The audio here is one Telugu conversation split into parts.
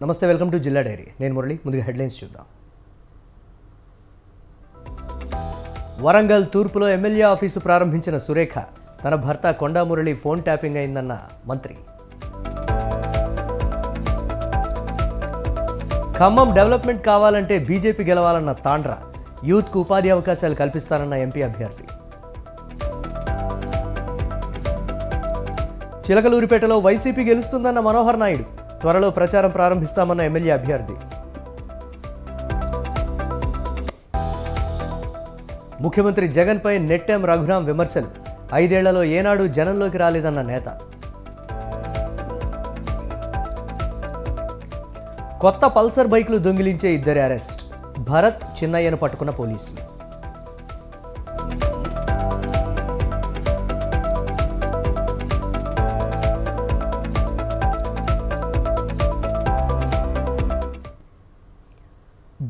నమస్తే, వెల్కమ్ టు జిల్లా డైరీ. నేను మురళి. ముందుగా హెడ్లైన్స్ చూద్దాం. వరంగల్ తూర్పులో ఎమ్మెల్యే ఆఫీసు ప్రారంభించిన సురేఖ. తన భర్త కొండా మురళి ఫోన్ ట్యాపింగ్ అయిందన్న మంత్రి. ఖమ్మం డెవలప్మెంట్ కావాలంటే బీజేపీ గెలవాలన్న తాండ్ర. యూత్కు ఉపాధి అవకాశాలు కల్పిస్తానన్న ఎంపీ అభ్యర్థి. చిలకలూరిపేటలో వైసీపీ గెలుస్తుందన్న మనోహర్ నాయుడు. త్వరలో ప్రచారం ప్రారంభిస్తామన్న ఎమ్మెల్యే అభ్యర్థి. ముఖ్యమంత్రి జగన్పై నెట్టెం రఘురాం విమర్శలు. 5 ఏళ్లలో ఏనాడు జనంలోకి రాలేదన్న నేత. కొత్త పల్సర్ బైకులు దొంగిలించే 2 అరెస్ట్. భరత్, చిన్నయ్యను పట్టుకున్న పోలీసులు.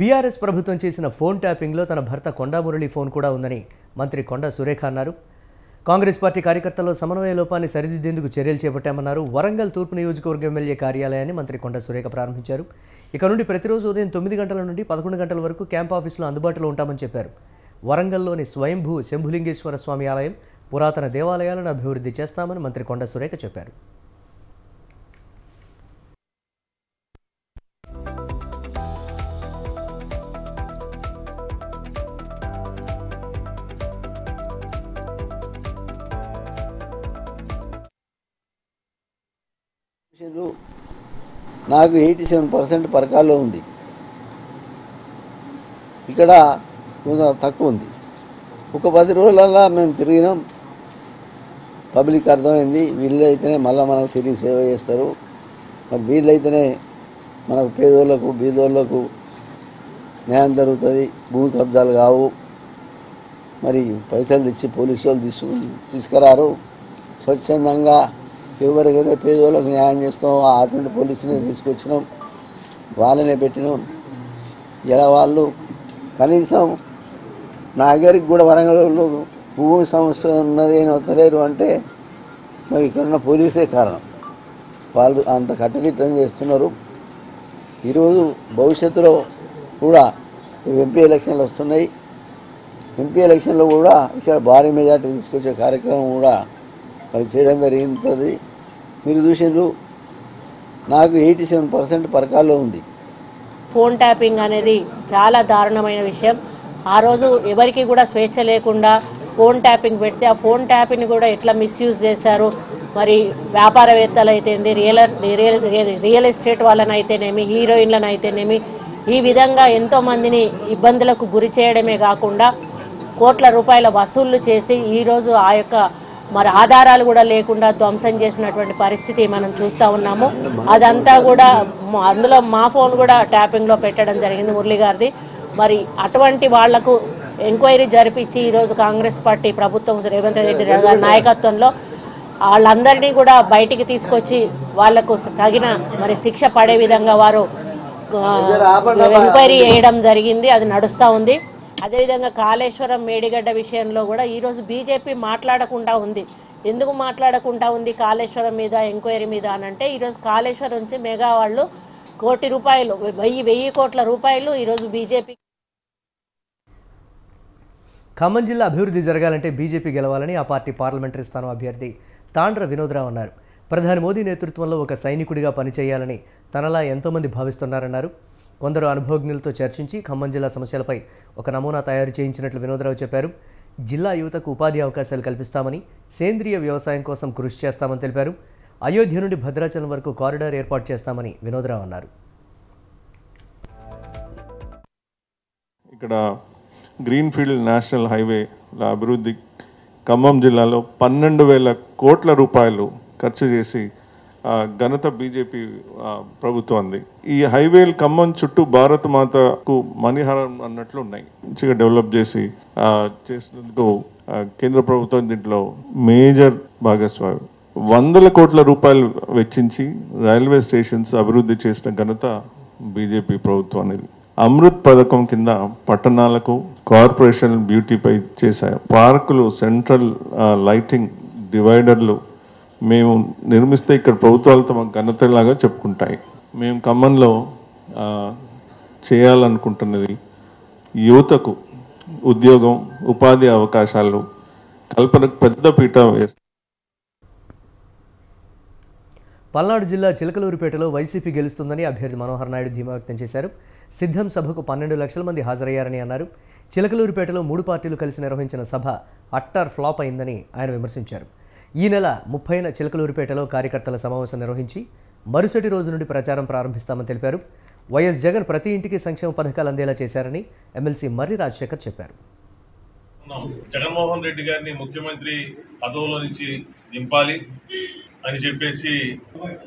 బీఆర్ఎస్ ప్రభుత్వం చేసిన ఫోన్ ట్యాపింగ్లో తన భర్త కొండా మురళి ఫోన్ కూడా ఉందని మంత్రి కొండా సురేఖ అన్నారు. కాంగ్రెస్ పార్టీ కార్యకర్తల్లో సమన్వయ లోపాన్ని సరిదిద్దేందుకు చర్యలు చేపట్టామన్నారు. వరంగల్ తూర్పు నియోజకవర్గ ఎమ్మెల్యే కార్యాలయాన్ని మంత్రి కొండా సురేఖ ప్రారంభించారు. ఇక నుండి ప్రతిరోజు ఉదయం 9 గంటల నుండి 11 గంటల వరకు క్యాంప్ ఆఫీసులో అందుబాటులో ఉంటామని చెప్పారు. వరంగల్లోని స్వయంభూ శంభులింగేశ్వర స్వామి ఆలయం, పురాతన దేవాలయాలను అభివృద్ధి చేస్తామని మంత్రి కొండా సురేఖ చెప్పారు. నాకు 87% పరకాల్లో ఉంది. ఇక్కడ కొంచెం తక్కువ ఉంది. ఒక 10 రోజులల్లా మేము తిరిగినాం. పబ్లిక్ అర్థమైంది, వీళ్ళైతేనే మళ్ళీ మనకు తిరిగి సేవ చేస్తారు, మరి వీళ్ళైతేనే మనకు పేదోళ్లకు బీదోళ్లకు న్యాయం జరుగుతుంది, భూమి కబ్జాలు కావు, మరి పైసలు తెచ్చి పోలీసు వాళ్ళు తీసుకురారు, స్వచ్ఛందంగా ఎవరికైతే పేదోళ్ళకు న్యాయం చేస్తాం అటువంటి పోలీసునే తీసుకొచ్చినాం, వాళ్ళనే పెట్టినాం. ఇలా వాళ్ళు కనీసం నా దగ్గరికి కూడా వరంగల్లో భూమి సమస్య ఉన్నది అని వస్తలేరు అంటే మరి ఇక్కడున్న పోలీసే కారణం. వాళ్ళు అంత కట్టుదిట్టం చేస్తున్నారు. ఈరోజు భవిష్యత్తులో కూడా ఎంపీ ఎలక్షన్లు వస్తున్నాయి. ఎంపీ ఎలక్షన్లో కూడా ఇక్కడ భారీ మెజార్టీ తీసుకొచ్చే కార్యక్రమం కూడా మరి చేయడం జరిగింది. మీరు చూసిండ్రు, నాకు 87% పరకాల్లో ఉంది. ఫోన్ ట్యాపింగ్ అనేది చాలా దారుణమైన విషయం. ఆ రోజు ఎవరికి కూడా స్వేచ్ఛ లేకుండా ఫోన్ ట్యాపింగ్ పెడితే ఆ ఫోన్ ట్యాపింగ్ కూడా ఎట్లా మిస్యూజ్ చేశారు. మరి వ్యాపారవేత్తలు అయితేనేమి, రియల్ ఎస్టేట్ వాళ్ళని అయితేనేమి, హీరోయిన్లను అయితేనేమి, ఈ విధంగా ఎంతోమందిని ఇబ్బందులకు గురి చేయడమే కాకుండా కోట్ల రూపాయల వసూళ్లు చేసి ఈరోజు ఆ యొక్క మరి ఆధారాలు కూడా లేకుండా ధ్వంసం చేసినటువంటి పరిస్థితి మనం చూస్తూ ఉన్నాము. అదంతా కూడా అందులో మా ఫోన్ కూడా ట్యాపింగ్లో పెట్టడం జరిగింది, మురళి గారిది. మరి అటువంటి వాళ్లకు ఎంక్వైరీ జరిపించి ఈరోజు కాంగ్రెస్ పార్టీ ప్రభుత్వం రేవంత్ రెడ్డి గారి నాయకత్వంలో వాళ్ళందరినీ కూడా బయటికి తీసుకొచ్చి వాళ్లకు తగిన మరి శిక్ష పడే విధంగా వారు ఎంక్వైరీ చేయడం జరిగింది. అది నడుస్తూ ఉంది. అదేవిధంగా కాళేశ్వరం మేడిగడ్డ విషయంలో కూడా ఈరోజు బీజేపీ మాట్లాడకుండా ఉంది. ఎందుకు మాట్లాడకుండా ఉంది కాళేశ్వరం మీద ఎంక్వైరీ మీద అనంటే, ఈరోజు కాళేశ్వరం నుంచి మెగా వాళ్ళు ₹1,000 1000 కోట్ల రూపాయలు ఈరోజు బీజేపీ. ఖమ్మం జిల్లా అభివృద్ధి జరగాలంటే బీజేపీ గెలవాలని ఆ పార్టీ పార్లమెంటరీ స్థానం అభ్యర్థి తాండ్ర వినోద్రావు అన్నారు. ప్రధాని మోదీ నేతృత్వంలో ఒక సైనికుడిగా పనిచేయాలని తనలా ఎంతోమంది భావిస్తున్నారన్నారు. కొందరు అనుభవజ్ఞులతో చర్చించి ఖమ్మం జిల్లా సమస్యలపై ఒక నమూనా తయారు చేయించినట్లు వినోద్రావు చెప్పారు. జిల్లా యువతకు ఉపాధి అవకాశాలు కల్పిస్తామని, సేంద్రియ వ్యవసాయం కోసం కృషి చేస్తామని తెలిపారు. అయోధ్య నుండి భద్రాచలం వరకు కారిడార్ ఏర్పాటు చేస్తామని వినోద్రావు అన్నారు. ఇక్కడ గ్రీన్ఫీల్డ్ నేషనల్ హైవే అభివృద్ధి ఖమ్మం జిల్లాలో 12,000 కోట్ల రూపాయలు ఖర్చు చేసి ఘనత బీజేపీ ప్రభుత్వంది. ఈ హైవేలు ఖమ్మం చుట్టూ భారత మాతకు మణిహారం అన్నట్లు ఉన్నాయి. మంచిగా డెవలప్ చేసినందుకు కేంద్ర ప్రభుత్వం దీంట్లో మేజర్ భాగస్వామి. 100 కోట్ల రూపాయలు వెచ్చించి రైల్వే స్టేషన్స్ అభివృద్ధి చేసిన ఘనత బీజేపీ ప్రభుత్వం అనేది. అమృత్ పథకం కింద పట్టణాలకు కార్పొరేషన్ బ్యూటీపై చేశాయి. పార్కులు, సెంట్రల్ లైటింగ్, డివైడర్లు మేము నిర్మిస్తే ఇక్కడ ప్రభుత్వాలు తమ ఘనతలాగా చెప్పుకుంటాయి. మేము ఖమ్మంలో చేయాలనుకుంటున్నది యువతకు ఉద్యోగం, ఉపాధి అవకాశాలు కల్పనకు పెద్ద పీట వేస్తాం. పల్నాడు జిల్లా చిలకలూరిపేటలో వైసీపీ గెలుస్తుందని అభ్యర్థి మనోహర్ నాయుడు ధీమా వ్యక్తం చేశారు. సిద్ధం సభకు 12 లక్షల మంది హాజరయ్యారని అన్నారు. చిలకలూరిపేటలో 3 పార్టీలు కలిసి నిర్వహించిన సభ అట్టర్ ఫ్లాప్ అయిందని ఆయన విమర్శించారు. ఈ నెల 30న చిలకలూరిపేటలో కార్యకర్తల సమావేశం నిర్వహించి మరుసటి రోజు నుండి ప్రచారం ప్రారంభిస్తామని తెలిపారు. వైఎస్ జగన్ ప్రతి ఇంటికి సంక్షేమ పథకాలు అందేలా చేశారని ఎమ్మెల్సీ మర్రి రాజశేఖర్ చెప్పారు. జగన్మోహన్ రెడ్డి గారిని ముఖ్యమంత్రి పదవిలో నుంచి దింపాలి అని చెప్పేసి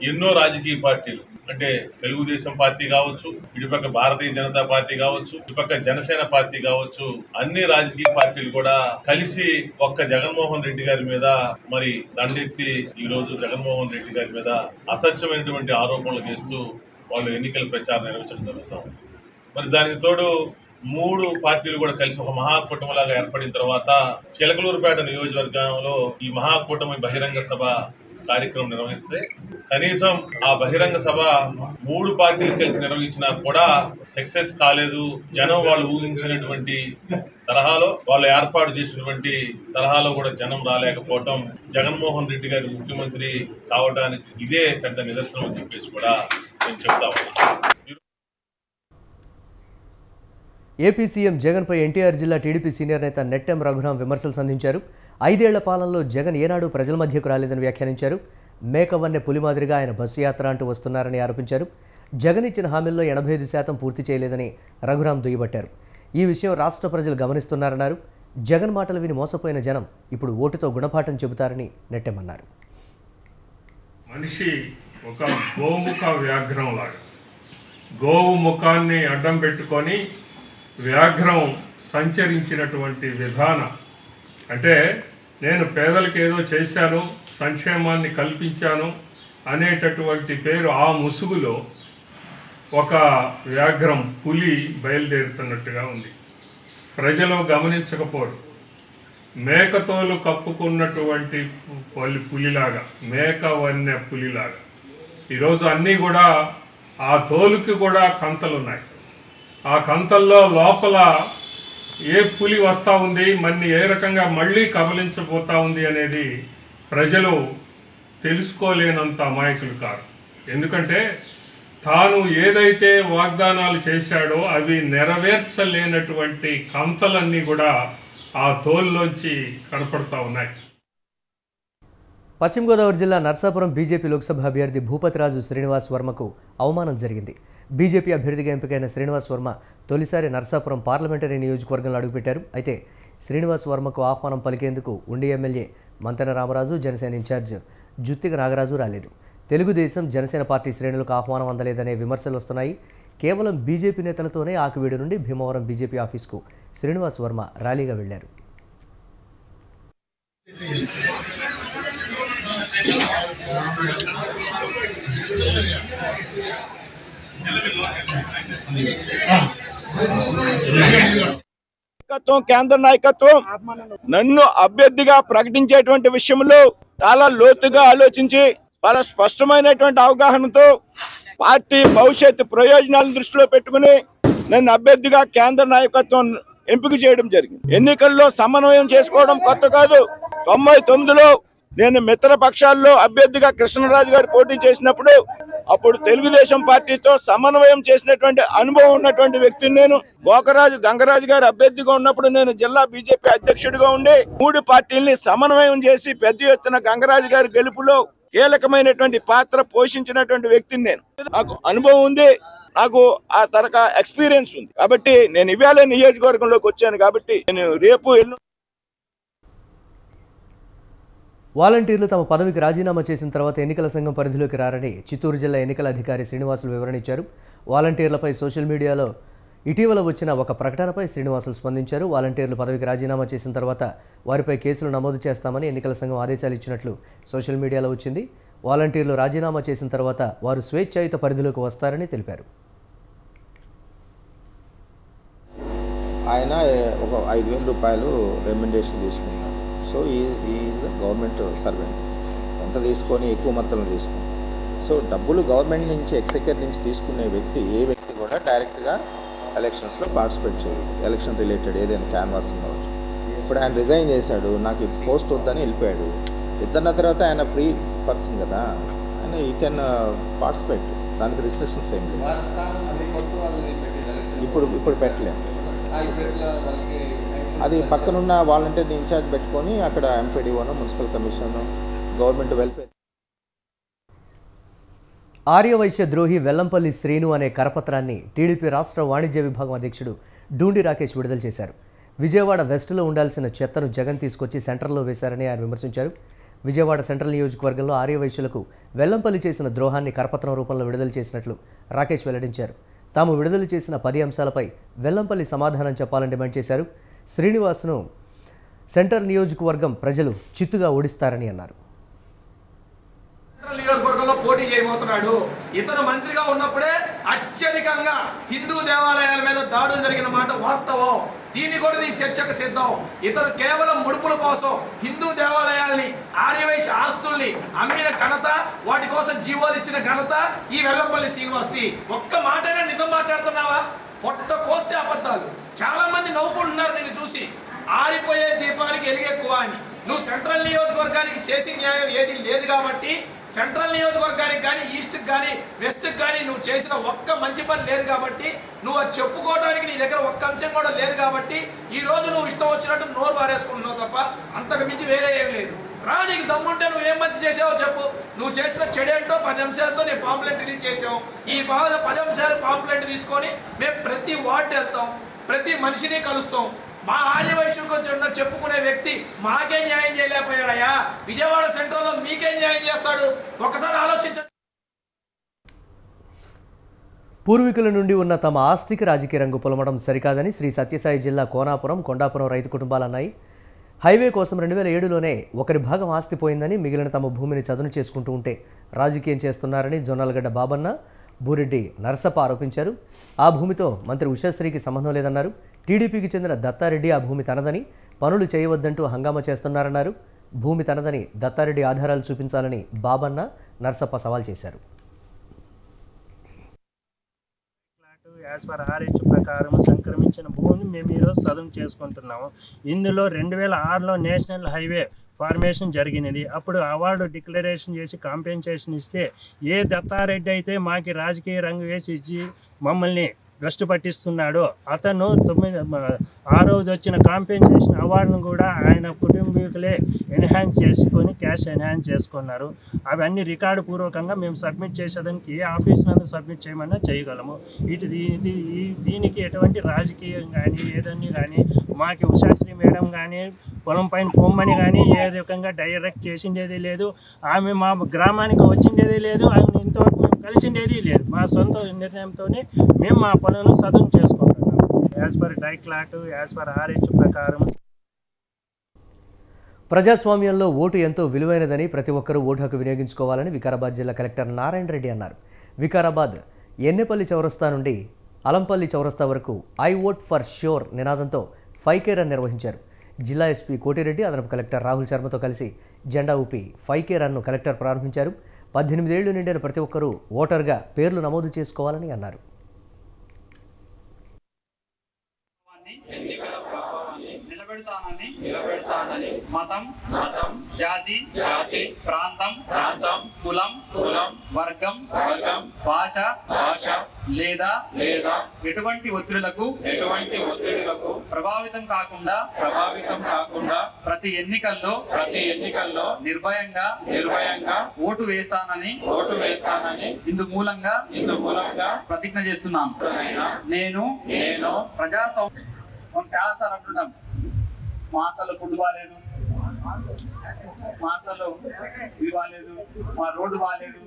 ఎన్నో రాజకీయ పార్టీలు, అంటే తెలుగుదేశం పార్టీ కావచ్చు, ఇటుపక్క భారతీయ జనతా పార్టీ కావచ్చు, ఇటుపక్క జనసేన పార్టీ కావచ్చు, అన్ని రాజకీయ పార్టీలు కూడా కలిసి ఒక్క జగన్మోహన్ రెడ్డి గారి మీద మరి దండెత్తి ఈ రోజు జగన్మోహన్ రెడ్డి గారి మీద అసత్యమైనటువంటి ఆరోపణలు చేస్తూ వాళ్ళు ఎన్నికల ప్రచారం నిర్వహించడం జరుగుతూ ఉంది. మరి దానికి తోడు 3 పార్టీలు కూడా కలిసి ఒక మహాకూటమిలాగా ఏర్పడిన తర్వాత చిలకలూరుపేట నియోజకవర్గంలో ఈ మహాకూటమి బహిరంగ సభ కార్యక్రమం నిర్వహిస్తే కనీసం ఆ బహిరంగ సభ 3 పార్టీలు కలిసి నిర్వహించినా కూడా సక్సెస్ కాలేదు. జనం వాళ్ళు ఊహించినటువంటి తరహాలో, వాళ్ళు ఏర్పాటు చేసినటువంటి తరహాలో కూడా జనం రాలేకపోవటం జగన్మోహన్ రెడ్డి గారి ముఖ్యమంత్రి కావడానికి ఇదే పెద్ద నిదర్శనం అని చెప్పేసి కూడా నేను చెప్తా ఉన్నా. ఏపీ సీఎం జగన్పై ఎన్టీఆర్ జిల్లా టీడీపీ సీనియర్ నేత నెట్టెం రఘురాం విమర్శలు సంధించారు. 5 ఏళ్ల పాలనలో జగన్ ఏనాడు ప్రజల మధ్యకు రాలేదని వ్యాఖ్యానించారు. మేకవన్నె పులి మాదిరిగా ఆయన బస్సు యాత్ర అంటూ వస్తున్నారని ఆరోపించారు. జగన్ ఇచ్చిన హామీల్లో 85% పూర్తి చేయలేదని రఘురాం దుయ్యబట్టారు. ఈ విషయం రాష్ట్ర ప్రజలు గమనిస్తున్నారన్నారు. జగన్ మాటలు విని మోసపోయిన జనం ఇప్పుడు ఓటుతో గుణపాఠం చెబుతారని నెట్టెమన్నారు. మనిషి ఒక గోముఖ వ్యాఘ్రం లాగా, గోవు ముఖాన్ని అడ్డం పెట్టుకొని వ్యాఘ్రం సంచరించినటువంటి విధానం, అంటే నేను పేదలకు ఏదో చేశాను, సంక్షేమాన్ని కల్పించాను అనేటటువంటి పేరు ఆ ముసుగులో ఒక వ్యాఘ్రం పులి బయలుదేరుతున్నట్టుగా ఉంది. ప్రజలు గమనించకపోరు. మేకతోలు కప్పుకున్నటువంటి పులిలాగా, మేక వన్య పులిలాగా ఈరోజు అన్నీ కూడా ఆ తోలుకి కూడా కంతలు ఉన్నాయి. ఆ కంతల్లో లోపల ఏ పులి వస్తూ ఉంది, మన్ని ఏ రకంగా మళ్ళీ కబలించబోతా ఉంది అనేది ప్రజలు తెలుసుకోలేనంత అమాయకులు కాదు. ఎందుకంటే తాను ఏదైతే వాగ్దానాలు చేశాడో అవి నెరవేర్చలేనటువంటి కంతలన్నీ కూడా ఆ తోలులోంచి కనపడతా ఉన్నాయి. పశ్చిమ గోదావరి జిల్లా నర్సాపురం బీజేపీ లోక్సభ అభ్యర్థి భూపతిరాజు శ్రీనివాస్ వర్మకు అవమానం జరిగింది. బీజేపీ అభ్యర్థిగా ఎంపికైన శ్రీనివాస్ వర్మ తొలిసారి నర్సాపురం పార్లమెంటరీ నియోజకవర్గంలో అడుగుపెట్టారు. అయితే శ్రీనివాస్ వర్మకు ఆహ్వానం పలికేందుకు ఉండి ఎమ్మెల్యే మంతెన రామరాజు, జనసేన ఇన్ఛార్జ్ జుత్తిక నాగరాజు రాలేదు. తెలుగుదేశం, జనసేన పార్టీ శ్రేణులకు ఆహ్వానం అందలేదనే విమర్శలు వస్తున్నాయి. కేవలం బీజేపీ నేతలతోనే ఆకివీడు నుండి భీమవరం బీజేపీ ఆఫీస్కు శ్రీనివాస్ వర్మ ర్యాలీగా వెళ్లారు. కేంద్ర నాయకత్వం నన్ను అభ్యర్థిగా ప్రకటించేటువంటి విషయంలో చాలా లోతుగా ఆలోచించి చాలా స్పష్టమైనటువంటి అవగాహనతో పార్టీ భవిష్యత్తు ప్రయోజనాలను దృష్టిలో పెట్టుకుని నన్ను అభ్యర్థిగా కేంద్ర నాయకత్వం ఎంపిక చేయడం జరిగింది. ఎన్నికల్లో సమన్వయం చేసుకోవడం కొత్త కాదు. 99లో నేను మిత్రపక్షాల్లో అభ్యర్థిగా కృష్ణరాజు గారు పోటీ చేసినప్పుడు అప్పుడు తెలుగుదేశం పార్టీతో సమన్వయం చేసినటువంటి అనుభవం ఉన్నటువంటి వ్యక్తిని నేను. గోకరాజు గంగరాజు గారు అభ్యర్థిగా ఉన్నప్పుడు నేను జిల్లా బీజేపీ అధ్యక్షుడిగా ఉండి 3 పార్టీల్ని సమన్వయం చేసి పెద్ద ఎత్తున గంగరాజు గారి గెలుపులో కీలకమైనటువంటి పాత్ర పోషించినటువంటి వ్యక్తిని నేను. నాకు అనుభవం ఉంది, నాకు ఆ తరహా ఎక్స్పీరియన్స్ ఉంది. కాబట్టి నేను ఇవాళ నియోజకవర్గంలోకి వచ్చాను. కాబట్టి నేను రేపు వాలంటీర్లు తమ పదవికి రాజీనామా చేసిన తర్వాత ఎన్నికల సంఘం పరిధిలోకి రారని చిత్తూరు జిల్లా ఎన్నికల అధికారి శ్రీనివాసులు వివరణ ఇచ్చారు. వాలంటీర్లపై సోషల్ మీడియాలో ఇటీవల వచ్చిన ఒక ప్రకటనపై శ్రీనివాసులు స్పందించారు. వాలంటీర్లు పదవికి రాజీనామా చేసిన తర్వాత వారిపై కేసులు నమోదు చేస్తామని ఎన్నికల సంఘం ఆదేశాలు ఇచ్చినట్లు సోషల్ మీడియాలో వచ్చింది. వాలంటీర్లు రాజీనామా చేసిన తర్వాత వారు స్వేచ్ఛాయుత పరిధిలోకి వస్తారని తెలిపారు. ఆయన ఒక 5,000 రూపాయలు రెమ్యునరేషన్ తీసుకున్నాడు. సో ఈ గవర్నమెంట్ సర్వెంట్ ఎంత తీసుకొని ఎక్కువ మొత్తంలో తీసుకుని సో డబ్బులు గవర్నమెంట్ నుంచి ఎక్సెక్యూటివ్ నుంచి తీసుకునే వ్యక్తి ఏ వ్యక్తి కూడా డైరెక్ట్గా ఎలక్షన్స్లో పార్టిసిపేట్ చేయదు. ఎలక్షన్ రిలేటెడ్ ఏదైనా క్యాన్వాస్ ఉండవచ్చు. ఇప్పుడు ఆయన రిజైన్ చేశాడు, నాకు ఈ పోస్ట్ వద్దని వెళ్ళిపోయాడు. ఇద్దరిన తర్వాత ఆయన ఫ్రీ పర్సన్ కదా, ఆయన ఈ కెన్ పార్టిసిపేట్, దానికి రిస్ట్రిక్షన్స్ ఏం లేదు. ఇప్పుడు పెట్టలేము. అది పక్కనున్న వాలంటీర్ ఇన్ఛార్జ్ పెట్టుకొని అక్కడ ఎంపీడీఓను, municipal commission, government welfare. Arya Vaishya ద్రోహి వెల్లంపల్లి శ్రీను అనే కరపత్రాన్ని టీడీపీ రాష్ట్ర వాణిజ్య విభాగం అధ్యక్షుడు డూండి రాకేష్ విడుదల చేశారు. విజయవాడ వెస్టులో ఉండాల్సిన చెత్తను జగన్ తీసుకొచ్చి సెంటర్లో వేశారని ఆయన విమర్శించారు. విజయవాడ సెంట్రల్ నియోజకవర్గంలో ఆర్యవైశ్యులకు వెల్లంపల్లి చేసిన ద్రోహాన్ని కరపత్రం రూపంలో విడుదల చేసినట్లు రాకేష్ వెల్లడించారు. తాము విడుదల చేసిన 10 అంశాలపై వెల్లంపల్లి సమాధానం చెప్పాలని డిమాండ్ చేశారు. శ్రీనివాస్ను సెంట్రల్ నియోజకవర్గం ప్రజలు చిత్తుగా ఓడిస్తారని అన్నారు. నియోజకవర్గంలో పోటీ చేయబోతున్నాడు. ఇతను మంత్రిగా ఉన్నప్పుడే అత్యధికంగా హిందూ దేవాలయాల మీద దాడులు జరిగిన మాట వాస్తవం. దీన్ని కూడా నీకు చర్చకు సిద్ధం. ఇతను కేవలం ముడుపుల కోసం హిందూ దేవాలయాల్ని, ఆర్యవైశ్య ఆస్తుల్ని అమ్మిన ఘనత, వాటి కోసం జీవోలు ఇచ్చిన ఘనత ఈ వెల్లంపల్లి శ్రీనివాస్ది. ఒక్క మాటైనా నిజం మాట్లాడుతున్నావా? పొట్ట కోస్తే అబద్ధాలు. చాలా మంది నవ్వుకుంటున్నారు నిన్ను చూసి, ఆరిపోయే దీపానికి ఎలుగెక్కువ అని. నువ్వు సెంట్రల్ నియోజకవర్గానికి చేసి న్యాయం ఏది లేదు కాబట్టి, సెంట్రల్ నియోజకవర్గానికి కానీ, ఈస్ట్కి కానీ, వెస్ట్కి కానీ నువ్వు చేసిన ఒక్క మంచి పని లేదు కాబట్టి, నువ్వు అది చెప్పుకోవడానికి నీ దగ్గర ఒక్క అంశం కూడా లేదు కాబట్టి, ఈ రోజు నువ్వు ఇష్టం వచ్చినట్టు నోరు బారేసుకుంటున్నావు తప్ప అంతకు మించి వేరే ఏం లేదు. రా, నీకు దమ్ముంటే నువ్వు ఏం మంచి చేసావో చెప్పు. నువ్వు చేసిన చెడేంటో 10 అంశాలతో నేను పాంప్లెట్ రిలీజ్ చేసావు. ఈ 10 అంశాలు పాంప్లెట్ తీసుకొని మేము ప్రతి వార్డు వెళ్తాం, ప్రతి మనిషిని కలుస్తాం. మా ఆర్యవైశ్యులకు చెప్పుకునే వ్యక్తి మాకే న్యాయం చేయలేకపోయాడయా. విజయవాడ సెంట్రల్లో మీకే న్యాయం చేస్తాడు? ఒకసారి ఆలోచించండి. పూర్వీకుల నుండి ఉన్న తమ ఆస్తికి రాజకీయ రంగు పొలమడం సరికాదని శ్రీ సత్యసాయి జిల్లా కోనాపురం, కొండాపురం రైతు కుటుంబాలన్నాయి. హైవే కోసం 2007లోనే ఒకరి భాగం ఆస్తి పోయిందని, మిగిలిన తమ భూమిని చదును చేసుకుంటూ ఉంటే రాజకీయం చేస్తున్నారని జొన్నలగడ్డ బాబన్న, బూరెడ్డి నరసప్ప ఆరోపించారు. ఆ భూమితో మంత్రి ఉషాశ్రీకి సంబంధం లేదన్నారు. టీడీపీకి చెందిన దత్తారెడ్డి ఆ భూమి తనదని, పనులు చేయవద్దంటూ హంగామా చేస్తున్నారన్నారు. భూమి తనదని దత్తారెడ్డి ఆధారాలు చూపించాలని బాబన్న, నరసప్ప సవాల్ చేశారు. యాజ్ పర్ ఆర్హెచ్ ప్రకారం సంక్రమించిన భూమిని మేము ఈరోజు సదును చేసుకుంటున్నాము. ఇందులో 2006లో నేషనల్ హైవే ఫార్మేషన్ జరిగినది. అప్పుడు అవార్డు డిక్లరేషన్ చేసి కాంపెన్సేషన్ ఇస్తే, ఏ దత్తారెడ్డి అయితే మాకి రాజకీయ రంగు వేసి ఇచ్చి మమ్మల్ని భ్రష్టు పట్టిస్తున్నాడు, అతను ఆ రోజు వచ్చిన కాంపెన్సేషన్ అవార్డును కూడా ఆయన కుటుంబీకులే ఎన్హాన్స్ చేసుకొని క్యాష్ ఎన్హాన్స్ చేసుకున్నారు. అవన్నీ రికార్డు పూర్వకంగా మేము సబ్మిట్ చేసేదానికి ఏ ఆఫీస్ నందు సబ్మిట్ చేయమన్నా చేయగలము. దీనికి ఎటువంటి రాజకీయం కానీ ఏదన్నీ కానీ మాకు ఉషాశ్రీ మేడం కానీ పొలం పైన పొమ్మని కానీ ఏ రకంగా డైరెక్ట్ చేసిండేది లేదు. ఆమె మా గ్రామానికి వచ్చిండేది లేదు. ఆమె ఇంతవరకు మేము కలిసిండేది లేదు. మా సొంత నిర్ణయంతోనే మేము మా పనులను సదును చేసుకుంటున్నాం. యాజ్ పర్ డైక్లాట్, యాజ్ పర్ ఆర్హెచ్ ప్రకారం. ప్రజాస్వామ్యంలో ఓటు ఎంతో విలువైనదని, ప్రతి ఒక్కరూ ఓటు హక్కు వినియోగించుకోవాలని వికారాబాద్ జిల్లా కలెక్టర్ నారాయణ రెడ్డి అన్నారు. వికారాబాద్ ఎన్నెపల్లి చౌరస్తా నుండి అలంపల్లి చౌరస్తా వరకు ఐ ఓట్ ఫర్ ష్యూర్ నినాదంతో 5K రన్ నిర్వహించారు. జిల్లా ఎస్పీ కోటిరెడ్డి అదనపు కలెక్టర్ రాహుల్ శర్మతో కలిసి జెండా ఊపి 5K రన్ను కలెక్టర్ ప్రారంభించారు. 18 ఏళ్లు నిండిన ప్రతి ఒక్కరూ ఓటర్గా పేర్లు నమోదు చేసుకోవాలని అన్నారు. నిలబెడతానని మతం జాతి ప్రాంతం కులం వర్గం భాష లేదా ఎటువంటి ఒత్తిడులకు ప్రభావితం కాకుండా ప్రతి ఎన్నికల్లో నిర్భయంగా ఓటు వేస్తానని ఇందు మూలంగా ప్రతిజ్ఞ చేస్తున్నాను. నేను మనం చాలాసార్లు అంటున్నాం, మా హాస్టల్లో ఫుడ్ బాగాలేదు, మా హాస్టల్లో ఇది బాగాలేదు, మా రోడ్డు బాగాలేదు,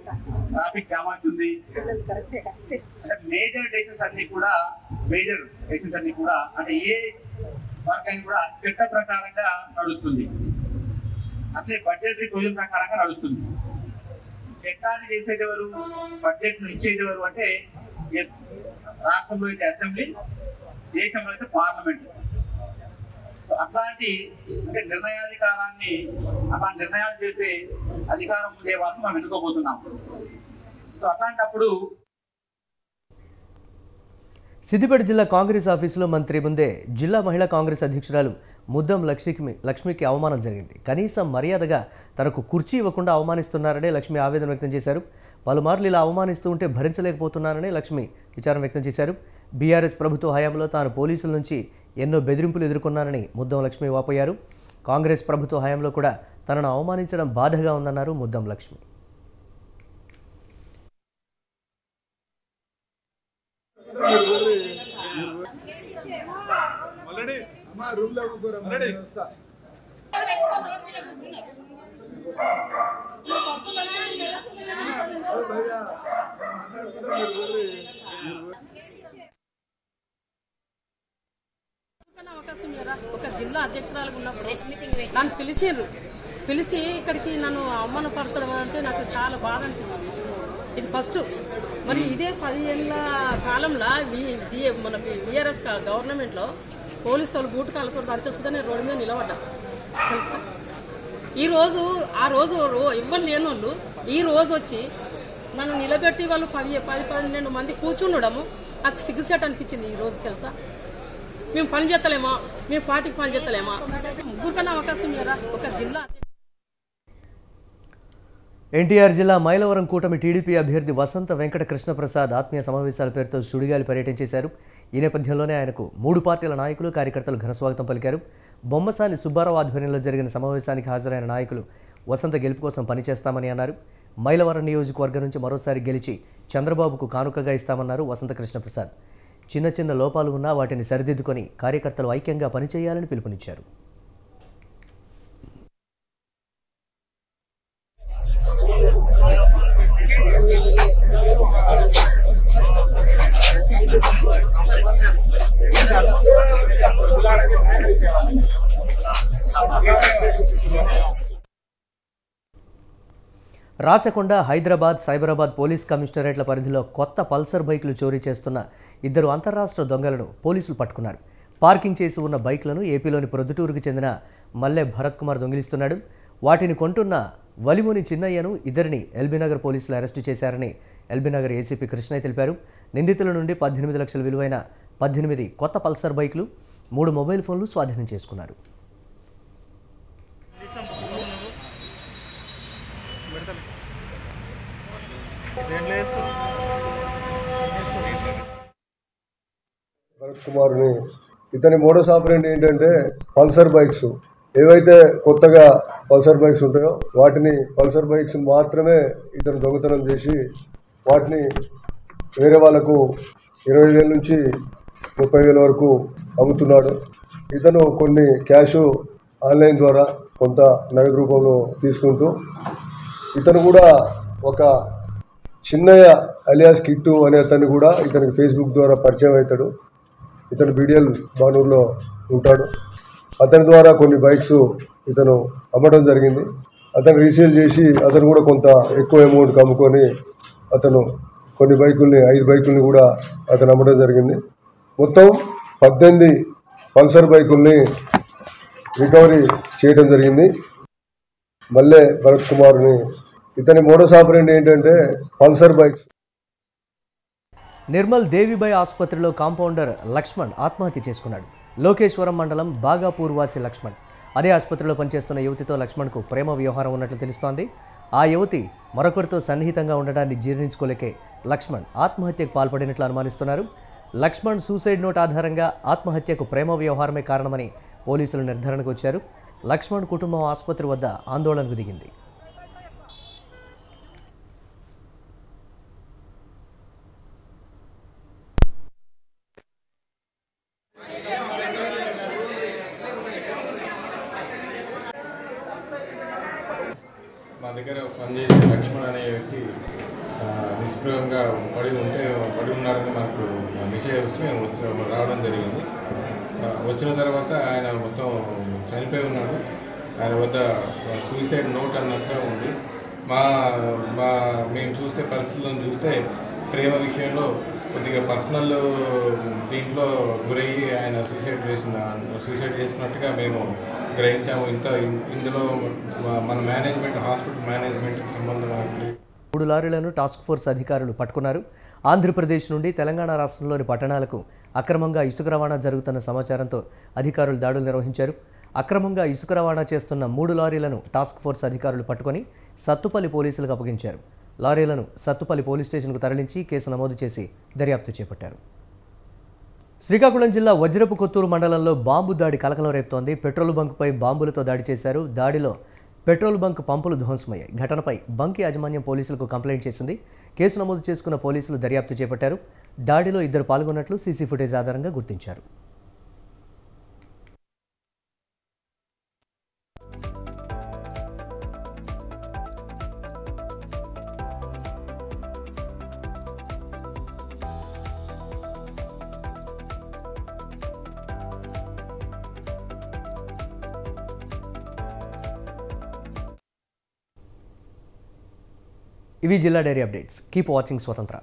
ట్రాఫిక్ జామ్ అవుతుంది. అంటే మేజర్ డెసిషన్స్ అన్ని కూడా అంటే ఏ వర్క్ అని కూడా చట్ట ప్రకారంగా నడుస్తుంది. అసలే బడ్జెటరీ ప్రొవిజన్ ప్రకారంగా నడుస్తుంది. చట్టాన్ని చేసేదెవరు, బడ్జెట్ను ఇచ్చేదెవరు అంటే రాష్ట్రంలో అయితే అసెంబ్లీ, దేశంలో అయితే పార్లమెంట్. అట్లాంటి అంటే నిర్ణయాధికారాన్ని, అలా నిర్ణయాలు చేసే అధికారం ఉండే వాళ్ళని మనం ఎన్నుకోబోతున్నాం. సో అట్లాంటప్పుడు సిద్దిపేట జిల్లా కాంగ్రెస్ ఆఫీసులో మంత్రి ముందే జిల్లా మహిళా కాంగ్రెస్ అధ్యక్షురాలు ముద్దం లక్ష్మికి అవమానం జరిగింది. కనీసం మర్యాదగా తనకు కుర్చీ ఇవ్వకుండా అవమానిస్తున్నారని లక్ష్మి ఆవేదన వ్యక్తం చేశారు. పలుమార్లు ఇలా అవమానిస్తూ ఉంటే భరించలేకపోతున్నానని లక్ష్మి విచారం వ్యక్తం చేశారు. బీఆర్ఎస్ ప్రభుత్వ హయాంలో తాను పోలీసుల నుంచి ఎన్నో బెదిరింపులు ఎదుర్కొన్నానని ముద్దం లక్ష్మి వాపోయారు. కాంగ్రెస్ ప్రభుత్వ హయాంలో కూడా తనను అవమానించడం బాధగా ఉందన్నారు ముద్దం లక్ష్మి. ఒక జిల్లా అధ్యక్షురాలుగా ఉన్నప్పుడు నన్ను పిలిచి ఇక్కడికి నన్ను అవమానపరచడం అంటే నాకు చాలా బాధ అనిపించింది. ఇది ఫస్ట్. మరి ఇదే 10 ఏళ్ళ కాలంలో మన బీఆర్ఎస్ గవర్నమెంట్లో పోలీసు వాళ్ళు బూటు కాలతో అంతేస్తుందా నేను రోడ్డు మీద నిలబడ్డా తెలుసా. ఆ రోజు ఇవ్వని లేని వాళ్ళు ఈ రోజు వచ్చి నన్ను నిలబెట్టి వాళ్ళు 10-12 మంది కూర్చుండడము నాకు సిగ్గుసేట్ అనిపించింది ఈ రోజు తెలుసా. మేము పని చేస్తలేమా, మేము పార్టీకి పని చేస్తలేమా, ముగ్గురికన్నా అవకాశం లేదా ఒక జిల్లా. ఎన్టీఆర్ జిల్లా మైలవరం కూటమి టీడీపీ అభ్యర్థి వసంత వెంకట కృష్ణప్రసాద్ ఆత్మీయ సమావేశాల పేరుతో సుడిగాలి పర్యటన చేశారు. ఈ నేపథ్యంలోనే ఆయనకు 3 పార్టీల నాయకులు కార్యకర్తలు ఘనస్వాగతం పలికారు. బొమ్మసాని సుబ్బారావు ఆధ్వర్యంలో జరిగిన సమావేశానికి హాజరైన నాయకులు వసంత గెలుపు కోసం పనిచేస్తామని అన్నారు. మైలవరం నియోజకవర్గం నుంచి మరోసారి గెలిచి చంద్రబాబుకు కానుకగా ఇస్తామన్నారు వసంత కృష్ణప్రసాద్. చిన్న చిన్న లోపాలు ఉన్నా వాటిని సరిదిద్దుకొని కార్యకర్తలు ఐక్యంగా పనిచేయాలని పిలుపునిచ్చారు. రాచకొండ, హైదరాబాద్, సైబరాబాద్ పోలీస్ కమిషనరేట్ల పరిధిలో కొత్త పల్సర్ బైకులు చోరీ చేస్తున్న 2 అంతర్రాష్ట్ర దొంగలను పోలీసులు పట్టుకున్నారు. పార్కింగ్ చేసి ఉన్న బైక్లను ఏపీలోని ప్రొద్దుటూరుకు చెందిన మల్లె భరత్ కుమార్ దొంగిలిస్తున్నాడు. వాటిని కొంటున్న వలిమోని చిన్నయ్యను ఇద్దరిని ఎల్బీనగర్ పోలీసులు అరెస్టు చేశారని ఎల్బీనగర్ ఏసీపీ కృష్ణయ్య తెలిపారు. నిందితుల నుండి 18 లక్షల విలువైన 18 కొత్త పల్సర్ బైకులు, 3 మొబైల్ ఫోన్లు స్వాధీనం చేసుకున్నారు. భరత్ కుమార్ని ఇతని మోడస్ ఆపరేండి ఏంటంటే పల్సర్ బైక్స్ ఏవైతే కొత్తగా పల్సర్ బైక్స్ ఉంటాయో వాటిని పల్సర్ బైక్స్ మాత్రమే ఇతను దొంగతనం చేసి వాటిని వేరే వాళ్ళకు 20,000 నుంచి 30,000 వరకు అమ్ముతున్నాడు. ఇతను కొన్ని క్యాష్ ఆన్లైన్ ద్వారా కొంత నగదు రూపంలో తీసుకుంటూ ఇతను కూడా ఒక చిన్నయ్య అలియాస్ కిట్టు అనే అతన్ని కూడా ఇతనికి ఫేస్బుక్ ద్వారా పరిచయం అవుతాడు. ఇతను బీడిఎల్ బానూరులో ఉంటాడు. అతని ద్వారా కొన్ని బైక్స్ ఇతను అమ్మడం జరిగింది. అతను రీసేల్ చేసి అతను కూడా కొంత ఎక్కువ అమౌంట్ అమ్ముకొని అతను కొన్ని బైకుల్ని 5 బైకుల్ని కూడా అతను అమ్మడం జరిగింది. మొత్తం 18 పల్సర్ బైకుల్ని రికవరీ చేయడం జరిగింది. మల్లె భరత్ కుమార్ని ఇతని మోడస్ ఆపరేండి ఏంటంటే పల్సర్ బైక్స్. నిర్మల్ దేవిబాయ్ ఆసుపత్రిలో కాంపౌండర్ లక్ష్మణ్ ఆత్మహత్య చేసుకున్నాడు. లోకేశ్వరం మండలం బాగాపూర్ వాసి లక్ష్మణ్. అదే ఆసుపత్రిలో పనిచేస్తున్న యువతితో లక్ష్మణ్కు ప్రేమ వ్యవహారం ఉన్నట్లు తెలుస్తోంది. ఆ యువతి మరొకరితో సన్నిహితంగా ఉండడాన్ని జీర్ణించుకోలేకే లక్ష్మణ్ ఆత్మహత్యకు పాల్పడినట్లు అనుమానిస్తున్నారు. లక్ష్మణ్ సూసైడ్ నోట్ ఆధారంగా ఆత్మహత్యకు ప్రేమ వ్యవహారమే కారణమని పోలీసులు నిర్ధారణకు వచ్చారు. లక్ష్మణ్ కుటుంబం ఆసుపత్రి వద్ద ఆందోళనకు దిగింది. మా దగ్గర పనిచేసే లక్ష్మణ్ అనే వ్యక్తి నిష్ప్రయంగా పడి ఉన్నారని మనకు మెసేజ్ వస్తే మేము రావడం జరిగింది. వచ్చిన తర్వాత ఆయన మొత్తం చనిపోయి ఉన్నాడు. ఆయన వద్ద సూసైడ్ నోట్ అన్నట్టుగా ఉంది. మేము చూస్తే పరిస్థితులను చూస్తే ప్రేమ విషయంలో కొద్దిగా పర్సనల్ దీంట్లో గురయ్యి ఆయన సూసైడ్ చేసినట్టుగా మేము గ్రహించాము. ఇందులో మన మేనేజ్మెంట్ హాస్పిటల్ మేనేజ్మెంట్కి సంబంధం 3 లారీలను టాస్క్ ఫోర్స్ అధికారులు పట్టుకున్నారు. ఆంధ్రప్రదేశ్ నుండి తెలంగాణ రాష్ట్రంలోని పట్టణాలకు అక్రమంగా ఇసుక రవాణా జరుగుతున్న సమాచారంతో అధికారులు దాడులు నిర్వహించారు. అక్రమంగా ఇసుక రవాణా చేస్తున్న 3 లారీలను టాస్క్ ఫోర్స్ అధికారులు పట్టుకొని సత్తుపల్లి పోలీసులకు అప్పగించారు. లారీలను సత్తుపల్లి పోలీస్ స్టేషన్కు తరలించి కేసు నమోదు చేసి దర్యాప్తు చేపట్టారు. శ్రీకాకుళం జిల్లా వజ్రపు కొత్తూరు మండలంలో బాంబు దాడి కలకలం రేపుతోంది. పెట్రోల్ బంకుపై బాంబులతో దాడి చేశారు. దాడిలో పెట్రోల్ బంక్ పంపులు ధ్వంసమయ్యాయి. ఘటనపై బంక్ యాజమాన్యం పోలీసులకు కంప్లైంట్ చేసింది. కేసు నమోదు చేసుకున్న పోలీసులు దర్యాప్తు చేపట్టారు. దాడిలో 2 పాల్గొన్నట్లు సీసీ ఫుటేజ్ ఆధారంగా గుర్తించారు. ఇవి జిల్లా డైరీ అప్డేట్స్. కీప్ వాచింగ్ స్వతంత్ర.